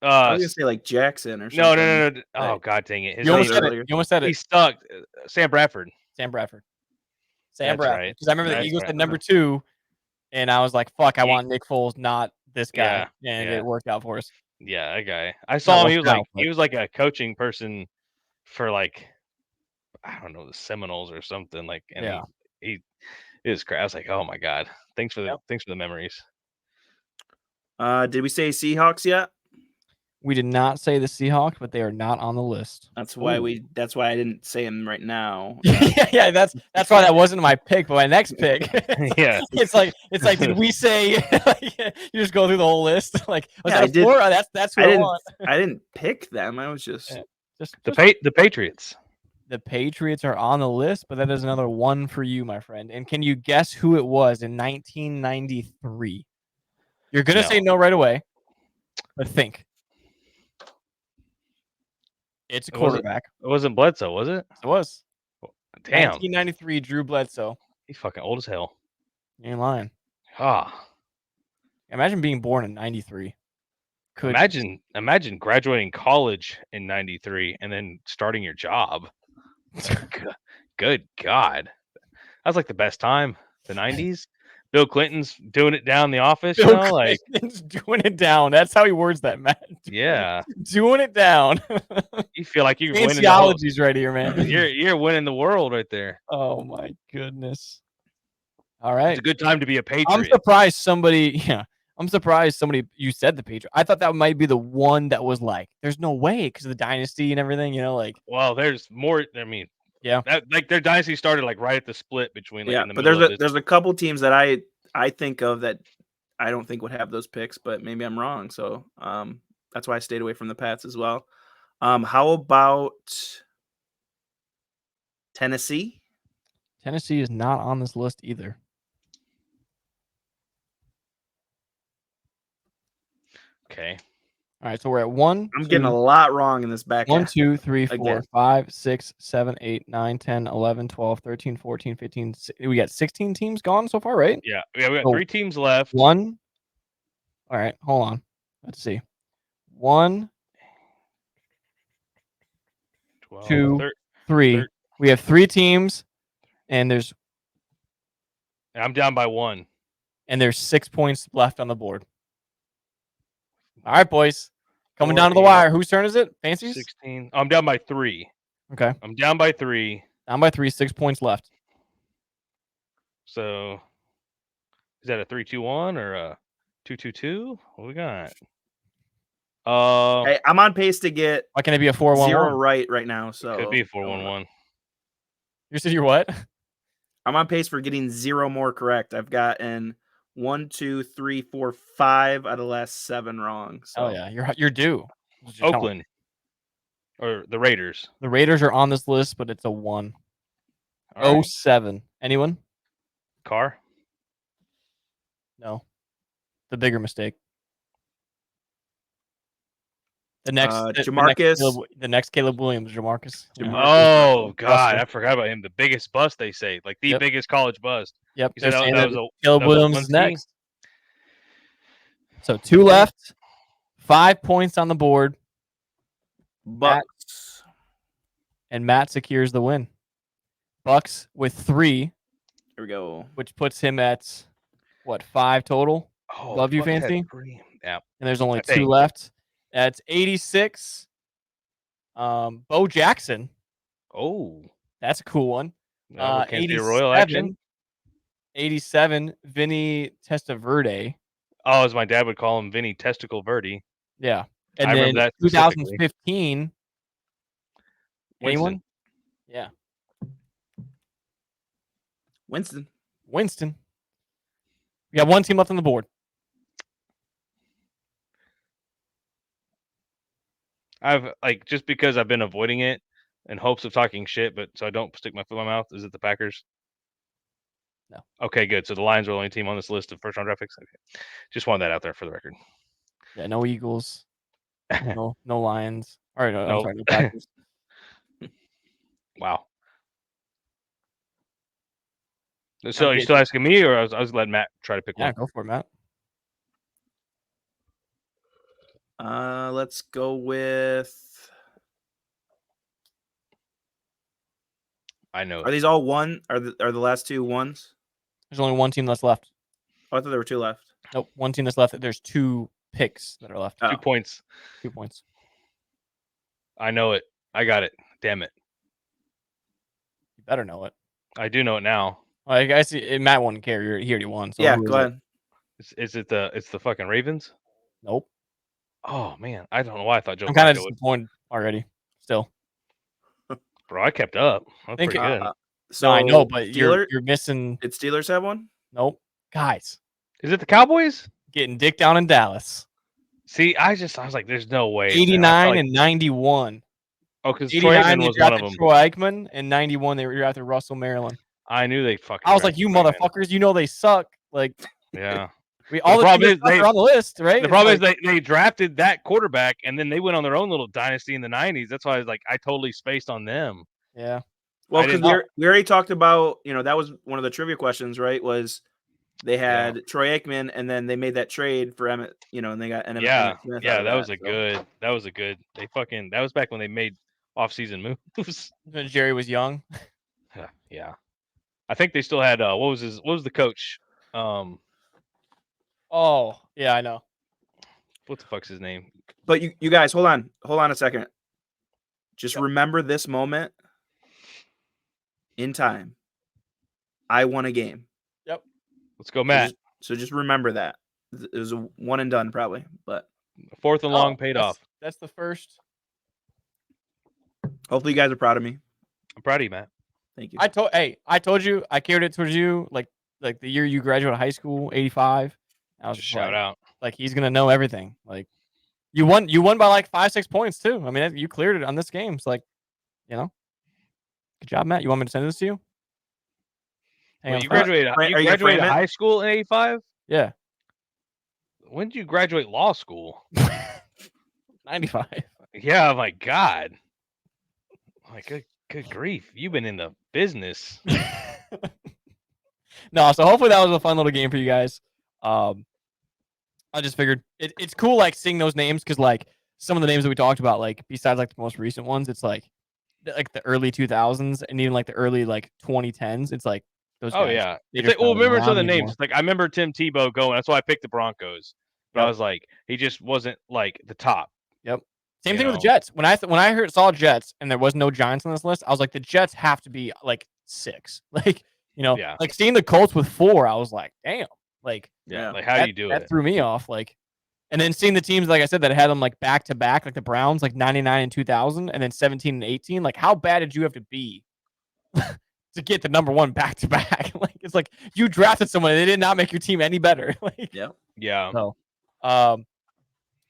I was gonna say like Jackson or something. No. Oh god dang it! You almost said it. He stuck. Sam Bradford. Sam Bradford. That's right. Because I remember the Eagles had number 2, and I was like, "Fuck, I want Nick Foles, not this guy." Yeah, and it worked out for us. Yeah, that guy. I saw him. He was like a coaching person for like, I don't know, the Seminoles or something. Like, and he is crazy. I was like, oh my god, thanks for the memories. Did we say Seahawks yet? We did not say the Seahawks, but they are not on the list. That's why I didn't say them right now. yeah, that's why that wasn't my pick, but my next pick. Yeah. It's like did we say you just go through the whole list? Like was Yeah, that a 4? That's who I want. I didn't pick them. I was just the Patriots. The Patriots are on the list, but that is another one for you, my friend. And can you guess who it was in 1993? You're gonna say no right away, but think. It's a quarterback. It wasn't Bledsoe, was it? It was. Damn. 1993, Drew Bledsoe. He's fucking old as hell. You ain't lying. Ah. Imagine being born in 93. Imagine graduating college in 93 and then starting your job. Good God. That was like the best time. The 90s. Bill Clinton's doing it down in the office, Bill Clinton's doing it down. That's how he words that, Matt. Yeah. Doing it down. You feel like you're winning. Theology's right here, man. You're winning the world right there. Oh my goodness. All right. It's a good time to be a Patriot. I'm surprised somebody you said the Patriot. I thought that might be the one that was like, there's no way because of the dynasty and everything, like. Well, there's more. I mean, yeah, that like their dynasty started like right at the split between in the but there's a couple teams that I think of that I don't think would have those picks, but maybe I'm wrong. So that's why I stayed away from the Pats as well. How about Tennessee? Tennessee is not on this list either. Okay. All right, so we're at 1. I'm getting a lot wrong in this back. 1, 2, 3, 4, 5, 6, 7, 8, 9, 10, 11, 12, 13, 14, 15. We got 16 teams gone so far, right? Yeah, we got 3 teams left. 1. All right, hold on. Let's see. 1, 12, 2, 3. We have 3 teams, and I'm down by 1. And there's 6 points left on the board. All right, boys. Coming down to the wire. Whose turn is it? Fancies? 16. I'm down by 3. Okay. I'm down by 3. Down by 3, 6 points left. So, is that a 3-2-1 or a 2-2-2? What we got? Hey, I'm on pace to get. Why can't it be a 4-1-1? 0 right now. So could be a 4-1-1. You said you're what? I'm on pace for getting 0 more correct. I've gotten 1, 2, 3, 4, 5 out of the last 7 wrong. So. Oh yeah, you're due. Oakland or the Raiders. The Raiders are on this list, but it's a 1. Right. 07. Anyone? Carr? No. The bigger mistake. The next Jamarcus. The next Caleb Williams, Jamarcus. Oh God, I forgot about him. The biggest bust, they say, like the biggest college bust. Yep. You said that was Caleb Williams is next. So 2 left, 5 points on the board. Bucks. And Matt secures the win. Bucks with 3. Here we go. Which puts him at what, 5 total? Oh, love you, Fancy. Yeah. And there's only 2 left. That's 86. Bo Jackson. Oh, that's a cool one. 87, Royal action. 87. Vinny Testaverde. Oh, as my dad would call him, Vinny Testicle Verde. Yeah. And I then remember that 2015. Anyone? Yeah. Winston. We got 1 team left on the board. I've just because I've been avoiding it in hopes of talking shit, but so I don't stick my foot in my mouth. Is it the Packers? No. Okay, good. So the Lions are the only team on this list of first round draft picks. Okay. Just wanted that out there for the record. Yeah, no Eagles. no Lions. All right, no, I'm sorry, no Packers. Wow. So are you still asking me, or I was letting Matt try to pick one? Yeah, go for it, Matt. Let's go with. I know. Are these all 1? Are the last 2 ones? There's only 1 team that's left. Oh, I thought there were 2 left. Nope, 1 team that's left. There's 2 picks that are left. 2 points. 2 points. I know it. I got it. Damn it. You better know it. I do know it now. Well, I guess Matt wouldn't care. He already won. So yeah, go ahead. Is it it's the fucking Ravens? Nope. Oh man, I don't know why I thought Joe I'm kind of Flacco would. disappointed already. Still, Bro, I kept up. That's Think pretty good. no, I know, but you're missing. Did Steelers have one? Nope, guys, Is it the Cowboys? getting dick down in Dallas. See, I was like, there's no way. 89 and 91. Oh, because Troy Aikman was one of them. Troy Aikman, and 91 they were after Russell Maryland. I knew they fucking. I was like, you motherfuckers, you know they suck. Like, yeah. All the problem is they're on the list, right? The problem is they drafted that quarterback, and then they went on their own little dynasty in the '90s. That's why I was like, I totally spaced on them. Yeah. Well, because we already talked about, that was one of the trivia questions, right? Was they had Troy Aikman, and then they made that trade for Emmett, and they got Emmett Smith. Yeah, that was a good. That was back when they made off-season moves. When Jerry was young. Yeah. I think they still had what was the coach? Oh, yeah, I know. What the fuck's his name? But you guys, hold on a second. Just remember this moment in time. I won a game. Yep. Let's go, Matt. So just remember that. It was a one and done probably, but fourth and long paid off. That's the first. Hopefully you guys are proud of me. I'm proud of you, Matt. Thank you. I told you I carried it towards you like the year you graduated high school, 85. I was just shout out. Like he's gonna know everything. Like you won by like 5-6 points too. I mean, you cleared it on this game. It's like, good job, Matt. You want me to send this to you? Well, you graduated high school in 85? Yeah. When did you graduate law school? 95. Yeah, my God. Like good grief. You've been in the business. No, so hopefully that was a fun little game for you guys. I just figured it's cool like seeing those names because like some of the names that we talked about, like besides like the most recent ones, it's like the early 2000s and even like the early like 2010s. It's like those guys. Oh yeah. Remember some of the names. Like I remember Tim Tebow going. That's why I picked the Broncos. But I was like, he just wasn't like the top. Yep. Same thing with the Jets. When I saw Jets and there was no Giants on this list, I was like, the Jets have to be like 6. Like, like seeing the Colts with 4, I was like, damn. Like, like how do you do it? That threw me off. Like, and then seeing the teams, like I said, that had them like back to back, like the Browns, like 99 and 2000, and then 17 and 18. Like, how bad did you have to be to get the number 1 back to back? Like, it's like you drafted someone, they did not make your team any better. Like, yeah. So,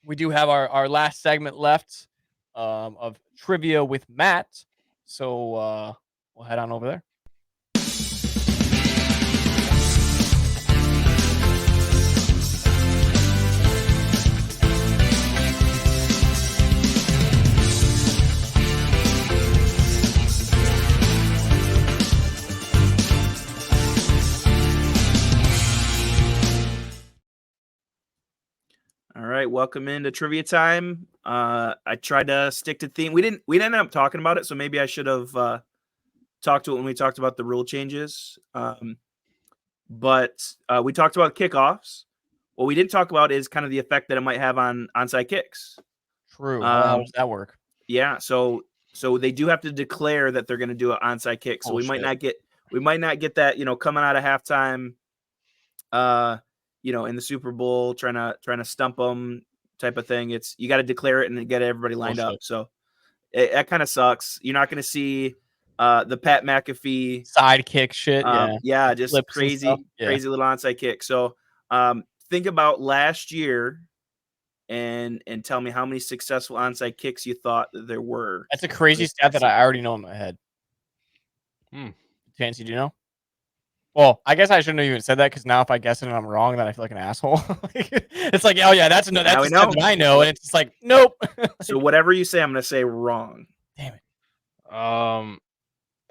we do have our last segment left of trivia with Matt. So we'll head on over there. All right, welcome into trivia time. I tried to stick to theme. We didn't end up talking about it, so maybe I should have talked to it when we talked about the rule changes. But we talked about kickoffs. What we didn't talk about is kind of the effect that it might have on onside kicks. True. How does that work? Yeah, so they do have to declare that they're going to do an onside kick. So we might not get that, coming out of halftime. In the Super Bowl, trying to stump them type of thing. It's you got to declare it and get everybody lined up. So that kind of sucks. You're not going to see the Pat McAfee sidekick shit. Just crazy little onside kick. So think about last year and tell me how many successful onside kicks you thought that there were. That's a crazy stat that I already know in my head. Fancy, do you know? Well, I guess I shouldn't have even said that because now if I guess it and I'm wrong, then I feel like an asshole. It's like, oh yeah, that's a stat that I know, and it's just like, nope. So whatever you say, I'm going to say wrong. Damn it. I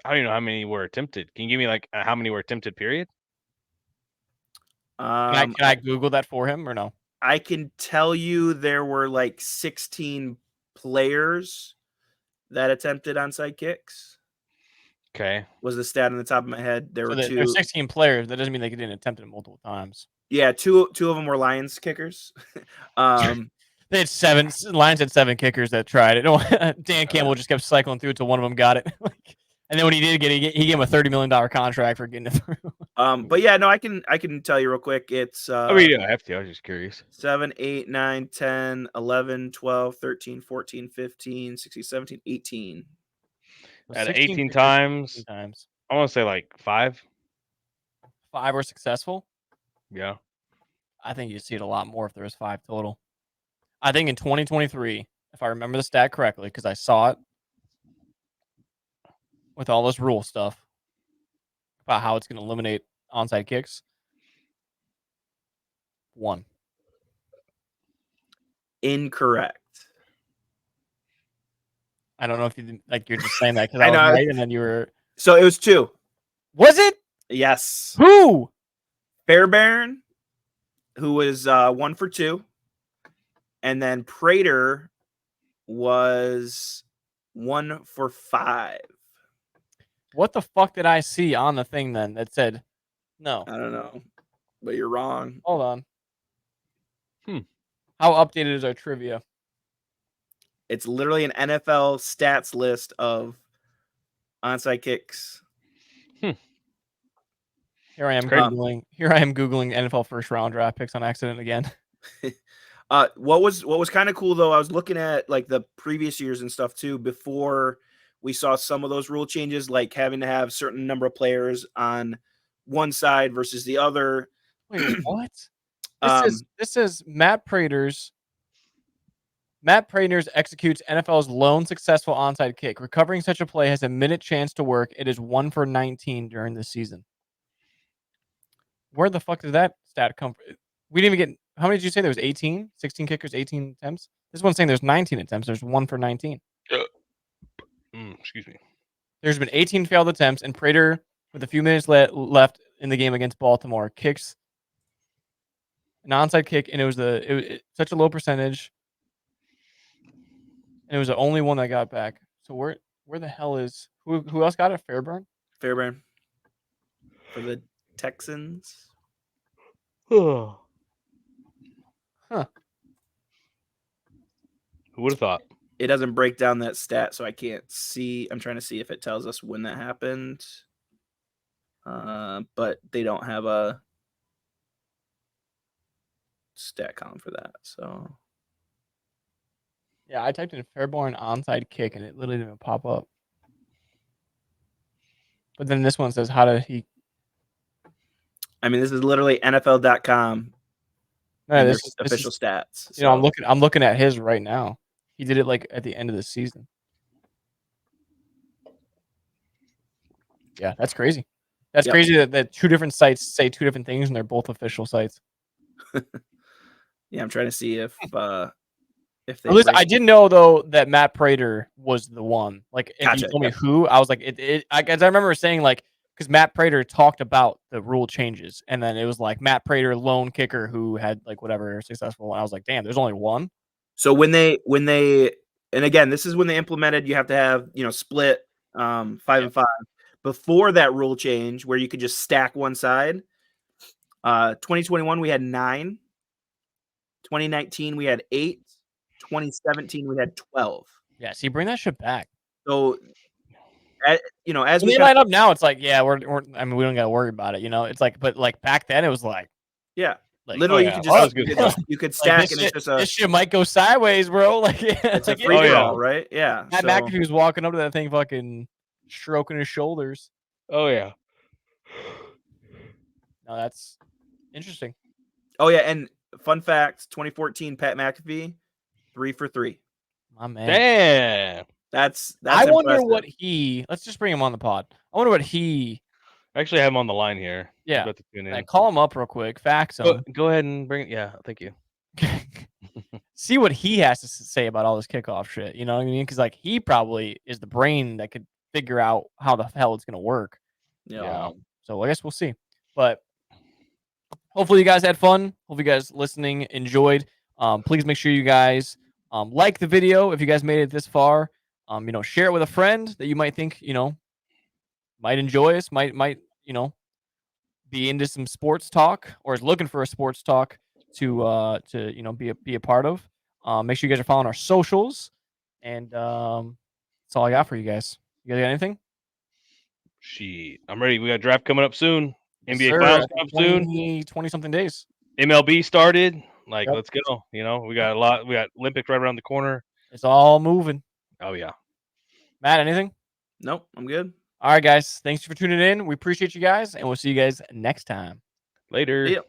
don't even know how many were attempted. Can you give me like how many were attempted? Period. Can I Google that for him or no? I can tell you there were like 16 players that attempted onside kicks. Okay. Was the stat on the top of my head. There were two. There's 16 players. That doesn't mean they didn't attempt it multiple times. Yeah, two of them were Lions kickers. They had 7. Lions had 7 kickers that tried it. Dan Campbell just kept cycling through until one of them got it. And then when he did get it, he gave him a $30 million contract for getting it through. But yeah, no, I can tell you real quick. It's I mean, I have to. I was just curious. 7, 8, 9, 10, 11, 12, 13, 14, 15, 16, 17, 18. At 18 times. I want to say like 5. 5 were successful. Yeah. I think you see it a lot more if there's 5 total. I think in 2023, if I remember the stat correctly, because I saw it with all this rule stuff about how it's going to eliminate onside kicks. 1. Incorrect. I don't know if you like. You're just saying that because I was right, and then you were. So it was 2. Was it? Yes. Who? Fairbairn, who was 1 for 2, and then Prater was 1 for 5. What the fuck did I see on the thing then that said no? I don't know, but you're wrong. Hold on. How updated is our trivia? It's literally an NFL stats list of onside kicks. Here I am googling. Here I am googling NFL first round draft picks on accident again. What was kind of cool though, I was looking at like the previous years and stuff too before we saw some of those rule changes, like having to have certain number of players on one side versus the other. Wait, what? This is Matt Prater's. Matt Prater executes NFL's lone successful onside kick. Recovering such a play has a minute chance to work. It is 1 for 19 during the season. Where the fuck did that stat come from? We didn't even get. How many did you say there was? 18? 16 kickers, 18 attempts? This one's saying there's 19 attempts. There's 1 for 19. Excuse me. There's been 18 failed attempts, and Prater, with a few minutes left in the game against Baltimore, kicks an onside kick, and it was such a low percentage. And it was the only one that got back. So where the hell is who else got it? Fairbairn for the Texans. Huh. Who would have thought? It doesn't break down that stat, so I can't see. I'm trying to see if it tells us when that happened. But they don't have a stat column for that. So yeah, I typed in Fairbairn onside kick and it literally didn't pop up. But then this one says, how did he? I mean, this is literally NFL.com. No, this is official stats. So. You know, I'm looking at his right now. He did it like at the end of the season. Yeah, that's crazy. That's crazy that 2 different sites say 2 different things and they're both official sites. Yeah, I'm trying to see if they. Listen, I didn't know though that Matt Prater was the one. Like, if you told me who, I was like, I remember saying like, because Matt Prater talked about the rule changes, and then it was like Matt Prater, lone kicker who had like whatever successful. And I was like, damn, there's only one. So when they, and again, this is when they implemented, you have to have split 5 and 5. Before that rule change, where you could just stack one side. 2021 we had 9. 2019 we had 8. 2017 we had 12. Yeah, see, bring that shit back. So, as when we line up now, it's like, yeah, we don't got to worry about it. It's like, but like back then, it was like, yeah, like, literally you could stack, like, and it's just this shit might go sideways, bro. Like, it's like a free roll, right? Yeah. Matt McAfee was walking up to that thing, fucking stroking his shoulders. Oh yeah. No, that's interesting. Oh yeah, and fun fact: 2014 Pat McAfee, 3 for 3. My man. Damn. That's I wonder what let's just bring him on the pod. I wonder what I actually have him on the line here. Yeah. About to tune in. Call him up real quick. Fax him. Go ahead and bring it. Yeah, thank you. See what he has to say about all this kickoff shit. You know what I mean? Because like he probably is the brain that could figure out how the hell it's gonna work. Yeah. So I guess we'll see. But hopefully you guys had fun. Hope you guys listening enjoyed. Please make sure you guys like the video if you guys made it this far. Share it with a friend that you might think might enjoy us, might be into some sports talk or is looking for a sports talk to be a part of. Make sure you guys are following our socials, and that's all I got for you guys. You guys got anything? Shit, I'm ready. We got a draft coming up soon. Yes, NBA sir. Finals coming up soon. 20 something days. MLB started. Like, Yep. let's go. You know, we got a lot. We got Olympics right around the corner. It's all moving. Oh yeah. Matt, anything? Nope, I'm good. All right, guys. Thanks for tuning in. We appreciate you guys, and we'll see you guys next time. Later. Yep.